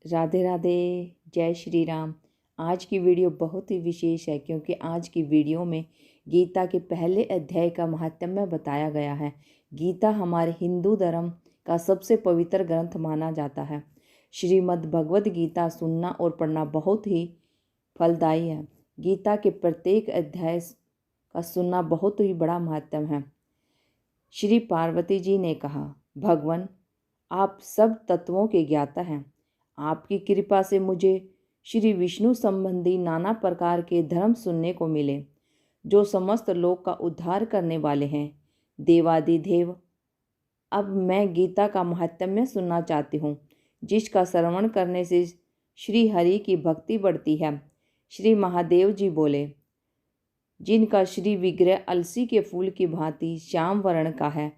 राधे राधे। जय श्री राम। आज की वीडियो बहुत ही विशेष है क्योंकि आज की वीडियो में गीता के पहले अध्याय का महात्म्य बताया गया है। गीता हमारे हिंदू धर्म का सबसे पवित्र ग्रंथ माना जाता है। श्रीमद् भगवद गीता सुनना और पढ़ना बहुत ही फलदायी है। गीता के प्रत्येक अध्याय का सुनना बहुत ही बड़ा महत्व है। श्री पार्वती जी ने कहा, भगवान आप सब तत्वों के ज्ञाता हैं। आपकी कृपा से मुझे श्री विष्णु संबंधी नाना प्रकार के धर्म सुनने को मिले, जो समस्त लोक का उद्धार करने वाले हैं। देवादिदेव, अब मैं गीता का महात्म्य सुनना चाहती हूँ, जिसका श्रवण करने से श्री हरि की भक्ति बढ़ती है। श्री महादेव जी बोले, जिनका श्री विग्रह अलसी के फूल की भांति श्याम वर्ण का है,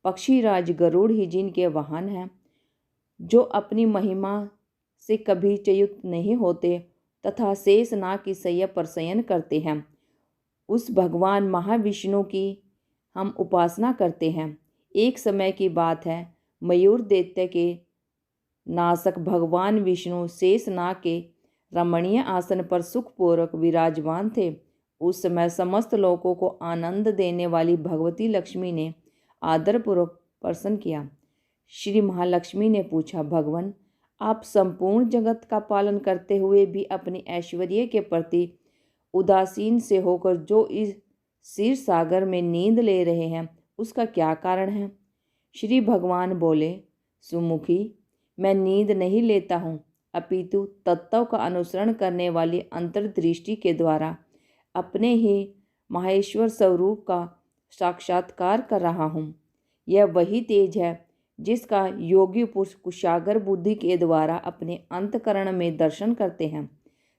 पक्षीराज गरुड़ ही जिनके वाहन हैं, जो अपनी महिमा से कभी च्युत नहीं होते तथा शेष नाग की सैया पर शयन करते हैं, उस भगवान महाविष्णु की हम उपासना करते हैं। एक समय की बात है, मयूर दैत्य के नासक भगवान विष्णु शेष नाग के रमणीय आसन पर सुखपूर्वक विराजमान थे। उस समय समस्त लोगों को आनंद देने वाली भगवती लक्ष्मी ने आदरपूर्वक प्रसन्न किया। श्री महालक्ष्मी ने पूछा, भगवान आप संपूर्ण जगत का पालन करते हुए भी अपने ऐश्वर्य के प्रति उदासीन से होकर जो इस क्षीर सागर में नींद ले रहे हैं, उसका क्या कारण है? श्री भगवान बोले, सुमुखी, मैं नींद नहीं लेता हूँ, अपितु तत्व का अनुसरण करने वाली अंतर्दृष्टि के द्वारा अपने ही माहेश्वर स्वरूप का साक्षात्कार कर रहा हूँ। यह वही तेज है जिसका योगी पुरुष कुशागर बुद्धि के द्वारा अपने अंतकरण में दर्शन करते हैं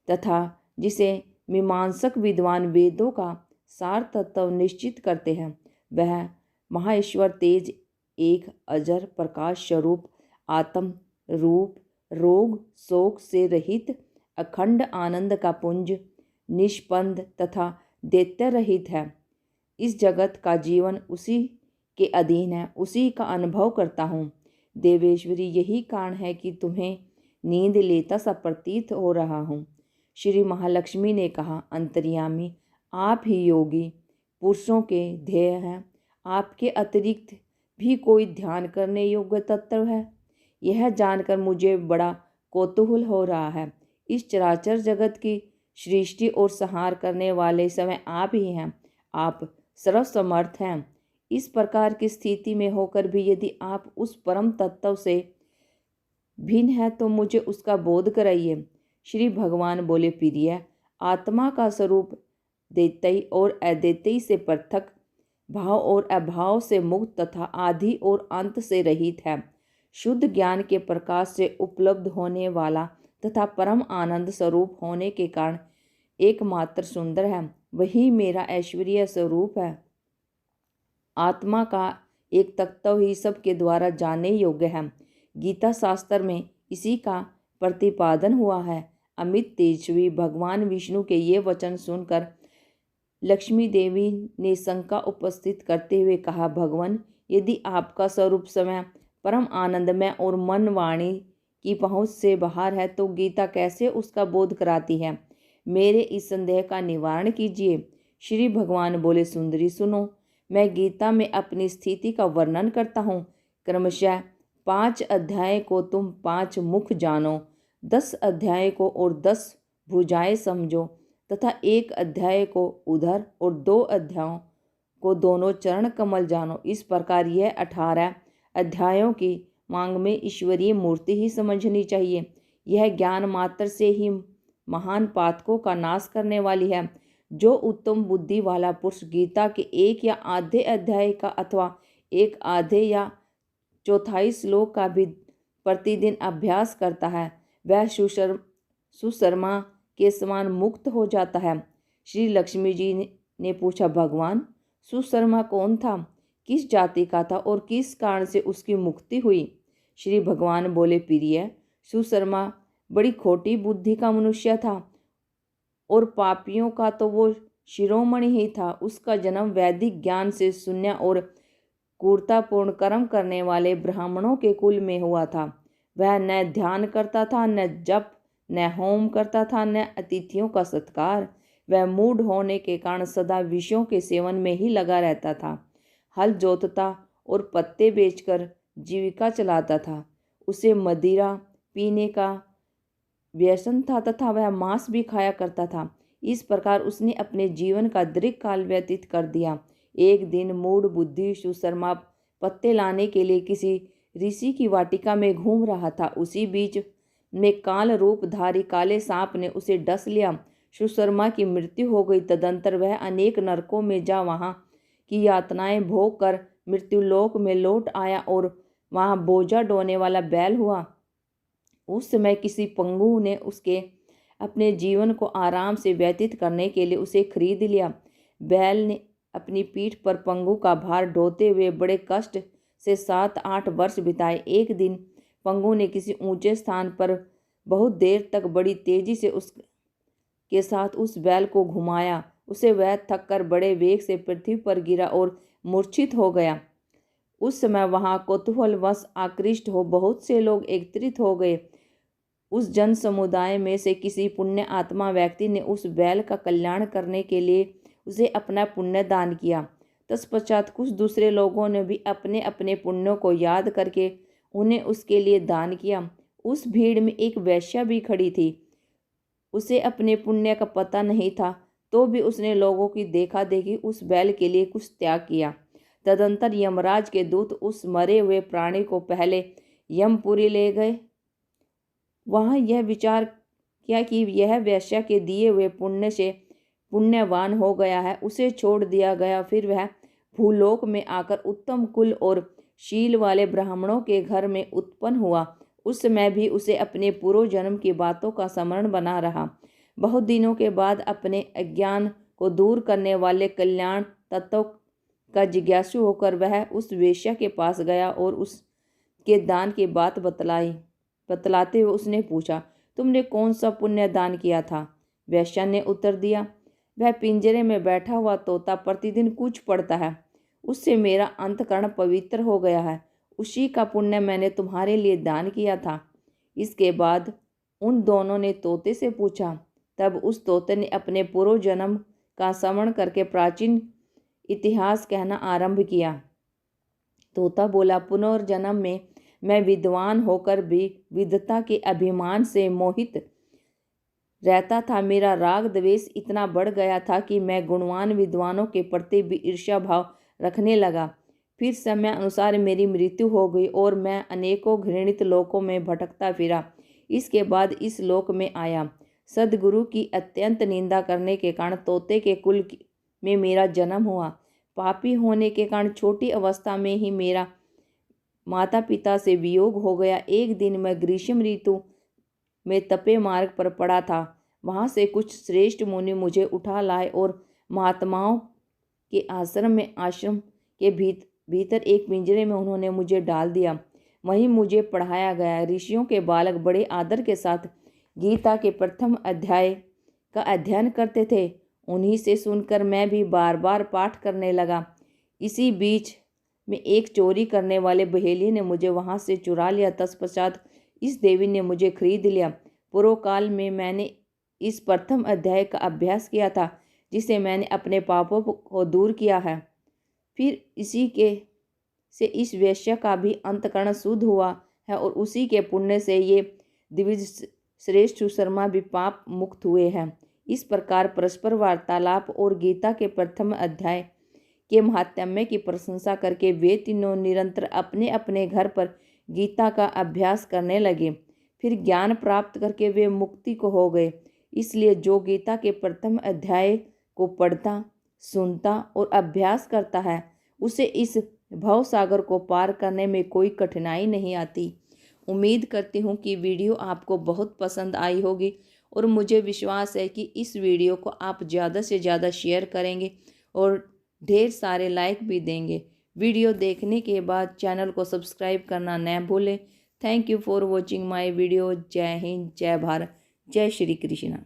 तथा जिसे मीमांसक विद्वान वेदों का सार तत्व निश्चित करते हैं। वह महाईश्वर तेज एक अजर प्रकाश स्वरूप आत्म रूप रोग शोक से रहित अखंड आनंद का पुंज निष्पंद तथा दैत्य रहित है। इस जगत का जीवन उसी के अधीन है, उसी का अनुभव करता हूँ। देवेश्वरी, यही कारण है कि तुम्हें नींद लेता सा प्रतीत हो रहा हूँ। श्री महालक्ष्मी ने कहा, अंतर्यामी, आप ही योगी पुरुषों के ध्येय हैं। आपके अतिरिक्त भी कोई ध्यान करने योग्य तत्व है? यह जानकर मुझे बड़ा कौतूहल हो रहा है। इस चराचर जगत की सृष्टि और संहार करने वाले समय आप ही हैं। आप सर्वसमर्थ हैं। इस प्रकार की स्थिति में होकर भी यदि आप उस परम तत्व से भिन्न है तो मुझे उसका बोध कराइए। श्री भगवान बोले, प्रिय, आत्मा का स्वरूप दैत्य और अदैत्य से पृथक, भाव और अभाव से मुक्त तथा आदि और अंत से रहित है। शुद्ध ज्ञान के प्रकाश से उपलब्ध होने वाला तथा परम आनंद स्वरूप होने के कारण एकमात्र सुंदर है। वही मेरा ऐश्वर्य स्वरूप है। आत्मा का एक तत्व ही सबके द्वारा जानने योग्य है। गीता शास्त्र में इसी का प्रतिपादन हुआ है। अमित तेजस्वी भगवान विष्णु के ये वचन सुनकर लक्ष्मी देवी ने शंका उपस्थित करते हुए कहा, भगवान, यदि आपका स्वरूप समय परम आनंदमय और मन वाणी की पहुँच से बाहर है तो गीता कैसे उसका बोध कराती है? मेरे इस संदेह का निवारण कीजिए। श्री भगवान बोले, सुंदरी सुनो, मैं गीता में अपनी स्थिति का वर्णन करता हूँ। क्रमशः 5 अध्याय को तुम 5 मुख जानो, 10 अध्याय को और 10 भुजाएं समझो तथा 1 अध्याय को उधर और 2 अध्यायों को दोनों चरण कमल जानो। इस प्रकार यह 18 अध्यायों की मांग में ईश्वरीय मूर्ति ही समझनी चाहिए। यह ज्ञान मात्र से ही महान पातकों का नाश करने वाली है। जो उत्तम बुद्धि वाला पुरुष गीता के 1 या आधे अध्याय का अथवा 1 आधे या चौथाई श्लोक का भी प्रतिदिन अभ्यास करता है, वह सुशर्मा के समान मुक्त हो जाता है। श्री लक्ष्मी जी ने पूछा, भगवान, सुशर्मा कौन था? किस जाति का था और किस कारण से उसकी मुक्ति हुई? श्री भगवान बोले, प्रिय, सुशर्मा बड़ी खोटी बुद्धि का मनुष्य था और पापियों का तो वो शिरोमणि ही था। उसका जन्म वैदिक ज्ञान से शून्य और क्रूरतापूर्ण कर्म करने वाले ब्राह्मणों के कुल में हुआ था। वह न ध्यान करता था, न जप, न होम करता था, न अतिथियों का सत्कार। वह मूढ़ होने के कारण सदा विषयों के सेवन में ही लगा रहता था। हल जोतता और पत्ते बेचकर जीविका चलाता था। उसे मदिरा पीने का व्यसन था तथा वह मांस भी खाया करता था। इस प्रकार उसने अपने जीवन का दीर्घ काल व्यतीत कर दिया। एक दिन मूढ़ बुद्धि सुशर्मा पत्ते लाने के लिए किसी ऋषि की वाटिका में घूम रहा था। उसी बीच में काल रूपधारी काले सांप ने उसे डस लिया। सुशर्मा की मृत्यु हो गई। तदंतर वह अनेक नरकों में जा वहाँ की यातनाएं भोग कर मृत्युलोक में लौट आया और वहाँ बोझा ढोने वाला बैल हुआ। उस समय किसी पंगु ने उसके अपने जीवन को आराम से व्यतीत करने के लिए उसे खरीद लिया। बैल ने अपनी पीठ पर पंगु का भार ढोते हुए बड़े कष्ट से 7-8 वर्ष बिताए। एक दिन पंगु ने किसी ऊंचे स्थान पर बहुत देर तक बड़ी तेजी से उसके साथ उस बैल को घुमाया। उसे वह थक कर बड़े वेग से पृथ्वी पर गिरा और मूर्छित हो गया। उस समय वहां कौतूहलवश आकृष्ट हो बहुत से लोग एकत्रित हो गए। उस जन समुदाय में से किसी पुण्य आत्मा व्यक्ति ने उस बैल का कल्याण करने के लिए उसे अपना पुण्य दान किया। तत्पश्चात कुछ दूसरे लोगों ने भी अपने अपने पुण्यों को याद करके उन्हें उसके लिए दान किया। उस भीड़ में एक वेश्या भी खड़ी थी। उसे अपने पुण्य का पता नहीं था, तो भी उसने लोगों की देखा देखी उस बैल के लिए कुछ त्याग किया। तदंतर यमराज के दूत उस मरे हुए प्राणी को पहले यमपुरी ले गए। वहाँ यह विचार किया कि यह वेश्या के दिए हुए पुण्य से पुण्यवान हो गया है, उसे छोड़ दिया गया। फिर वह भूलोक में आकर उत्तम कुल और शील वाले ब्राह्मणों के घर में उत्पन्न हुआ। उस समय भी उसे अपने पूर्व जन्म की बातों का स्मरण बना रहा। बहुत दिनों के बाद अपने अज्ञान को दूर करने वाले कल्याण तत्व का जिज्ञासु होकर वह उस वेश्या के पास गया और उसके दान की बात बतलाते हुए उसने पूछा, तुमने कौन सा पुण्य दान किया था? वेश्या ने उत्तर दिया, वह पिंजरे में बैठा हुआ तोता प्रतिदिन कुछ पढ़ता है, उससे मेरा अंतकरण पवित्र हो गया है। उसी का पुण्य मैंने तुम्हारे लिए दान किया था। इसके बाद उन दोनों ने तोते से पूछा। तब उस तोते ने अपने पूर्व जन्म का स्मरण करके प्राचीन इतिहास कहना आरंभ किया। तोता बोला, पुनर्जन्म में मैं विद्वान होकर भी विद्वता के अभिमान से मोहित रहता था। मेरा राग द्वेष इतना बढ़ गया था कि मैं गुणवान विद्वानों के प्रति भी ईर्ष्या भाव रखने लगा। फिर समय अनुसार मेरी मृत्यु हो गई और मैं अनेकों घृणित लोकों में भटकता फिरा। इसके बाद इस लोक में आया। सद्गुरु की अत्यंत निंदा करने के कारण तोते के कुल में मेरा जन्म हुआ। पापी होने के कारण छोटी अवस्था में ही मेरा माता पिता से वियोग हो गया। एक दिन मैं ग्रीष्म ऋतु में तपे मार्ग पर पड़ा था। वहाँ से कुछ श्रेष्ठ मुनि मुझे उठा लाए और महात्माओं के आश्रम के भीतर एक पिंजरे में उन्होंने मुझे डाल दिया। वहीं मुझे पढ़ाया गया। ऋषियों के बालक बड़े आदर के साथ गीता के प्रथम अध्याय का अध्ययन करते थे। उन्हीं से सुनकर मैं भी बार बार पाठ करने लगा। इसी बीच में एक चोरी करने वाले बहेली ने मुझे वहाँ से चुरा लिया। तत्पश्चात इस देवी ने मुझे खरीद लिया। पूर्व काल में मैंने इस प्रथम अध्याय का अभ्यास किया था, जिसे मैंने अपने पापों को दूर किया है। फिर से इस वेश्या का भी अंतकरण शुद्ध हुआ है और उसी के पुण्य से ये दिव्य श्रेष्ठ सुशर्मा भी पाप मुक्त हुए हैं। इस प्रकार परस्पर वार्तालाप और गीता के प्रथम अध्याय के महात्म्य की प्रशंसा करके वे तीनों निरंतर अपने अपने घर पर गीता का अभ्यास करने लगे। फिर ज्ञान प्राप्त करके वे मुक्ति को हो गए। इसलिए जो गीता के प्रथम अध्याय को पढ़ता, सुनता और अभ्यास करता है, उसे इस भव सागर को पार करने में कोई कठिनाई नहीं आती। उम्मीद करती हूँ कि वीडियो आपको बहुत पसंद आई होगी और मुझे विश्वास है कि इस वीडियो को आप ज़्यादा से ज़्यादा शेयर करेंगे और ढेर सारे लाइक भी देंगे। वीडियो देखने के बाद चैनल को सब्सक्राइब करना न भूलें। Thank you for watching my video. जय हिंद, जय भारत, जय श्री कृष्णा।